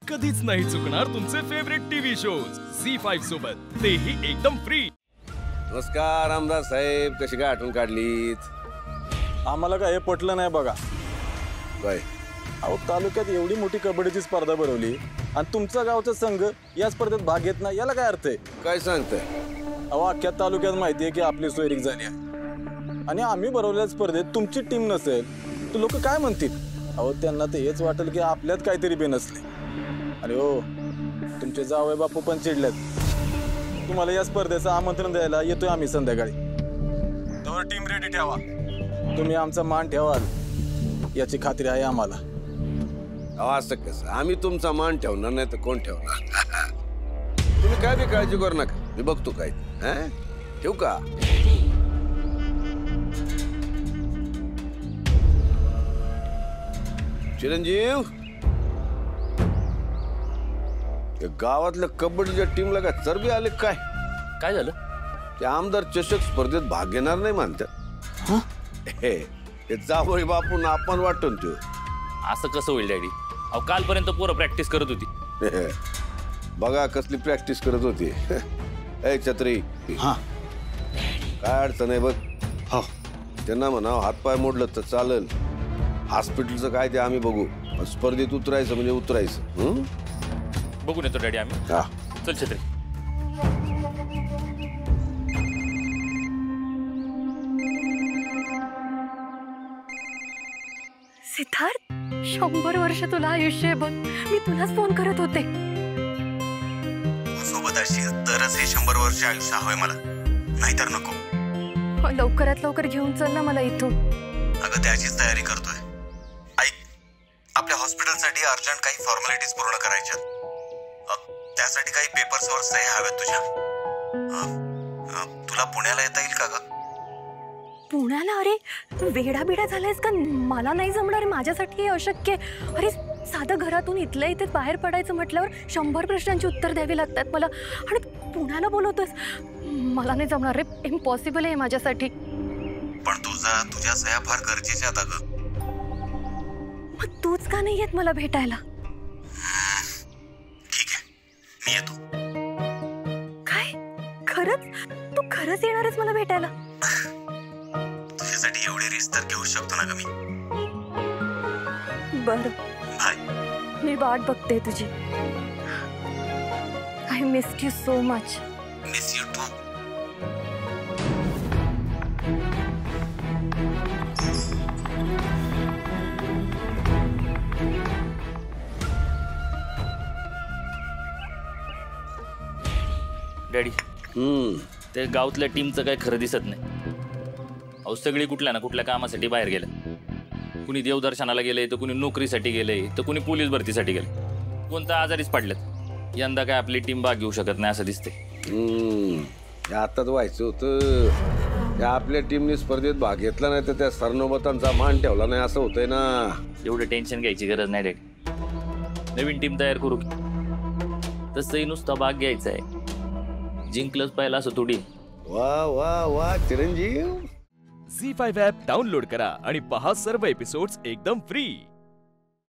कधीच नाही चुकणार तुमचे फेवरेट टीव्ही शोज झी5 सोबत, तेही एकदम फ्री। नमस्कार आमदार साहेब, कशी काय आठवण काढलीत? आम्हाला काय हे पटलं नाही बघा। काय अहो, तालुक्यात एवढी मोठी कबड्डीची स्पर्धा भरवली आणि तुमचा गावचा संघ या स्पर्धेत भाग घेत नाही, याला काय अर्थ आहे? काय सांगताय? अहो, अख्ख्या तालुक्यात माहिती आहे की आपली सोयरीक झाली आहे आणि आम्ही भरवलेल्या स्पर्धेत तुमची टीम नसेल तर लोक काय म्हणतील? अहो, त्यांना तर हेच वाटेल की आपल्यात काहीतरी बेनसले। अरे हो, तुमचे जावई बापू पण चिडलेत। तुम्हाला या स्पर्धेचं आमंत्रण द्यायला येतोय आम्ही संध्याकाळी। तर टीम रेडी ठेवा, तुम्ही आमचा मान ठेवाल याची खात्री आहे आम्हाला। असं कसं? आम्ही तुमचा मान ठेवणार नाही तर कोण ठेवणार? तुम्ही काय बी काळजी करू नका, मी बघतो काय। ठेवू का? चिरंजीव, गावातल्या कबड्डीच्या टीमला काय चरबी आले काय? काय झालं? ते आमदार चषक स्पर्धेत भाग घेणार नाही म्हणतात। हे जावई बापून आपण वाटून ठेव। असं कसं होईल डॅडी? अहो, कालपर्यंत पोरं प्रॅक्टिस करत होती। बघा कसली प्रॅक्टिस करत होती। ए छत्री, काय अडचण आहे बघ? त्यांना म्हणाव हातपाय मोडलं तर चालेल, हॉस्पिटलचं काय ते आम्ही बघू, स्पर्धेत उतरायचं म्हणजे उतरायचं। बघून येतो डॅडी आम्ही। चल छत्री। सिद्धार्थ, 100 वर्ष तुला आयुष्य बघ, मी तुलाच फोन करत होते। सोबत असशील तरच हे 100 वर्ष आयुष्य हवंय मला, नाहीतर नको। लवकरात लवकर घेऊन चल ना मला इथून। अगं, त्याचीच तयारी करतोय। ऐक, आपल्या हॉस्पिटलसाठी अर्जंट काही फॉर्मॅलिटीज पूर्ण करायच्यात। त्यासाठी काही पेपर्सवर सही हव्यात तुझ्या। तुला पुण्याला येता येईल का ग? पुण्याला? अरे वेडा बिडा झालायस का? मला नाही जमणार, माझ्यासाठी हे अशक्य। अरे साधं घरातून इथल्या इथे बाहेर पडायचं म्हटल्यावर 100 प्रश्नांची उत्तर द्यावी लागतात मला, आणि पुण्याला बोलवतोस? मला नाही जमणार रे, इम्पॉसिबल आहे माझ्यासाठी। पण तुझ्या सह्या फार गरजेच्या आहेत अगं। मग तूच का नाही येत मला भेटायला? ठीक आहे, मी येतो। काय? खरंच? तू खरंच येणारच मला भेटायला? तुझ्यासाठी एवढी रिस्क तर घेऊ शकतो ना ग मी। बरं, बाय। मी वाट बघते तुझी। I missed you so much. Miss you too. Daddy, ते गावातल्या टीमचं काय खरं दिसत नाही। अहो, सगळी कुठल्या ना कुठल्या कामासाठी बाहेर गेले। कुणी देवदर्शनाला गेले, तर कुणी नोकरीसाठी गेले, तर कुणी पोलीस भरतीसाठी गेले, कोणता आजारीच पडलेत। यंदा काय आपली टीम भाग घेऊ शकत नाही असं दिसते। आताच व्हायचं होतं, त्या आपल्या टीमने स्पर्धेत भाग घेतला नाही तर त्या सरनोबतांचा मान ठेवला नाही असं होतंय ना। एवढं टेन्शन घ्यायची गरज नाही डॅडी, नवीन टीम तयार करू की? तसंही नुसता भाग घ्यायचा आहे, जिंकलंच पाहिलं असं थोडी। वा वा वा चिरंजीव। झी5 ॲप डाउनलोड करा आणि पहा सर्व एपिसोड्स एकदम फ्री।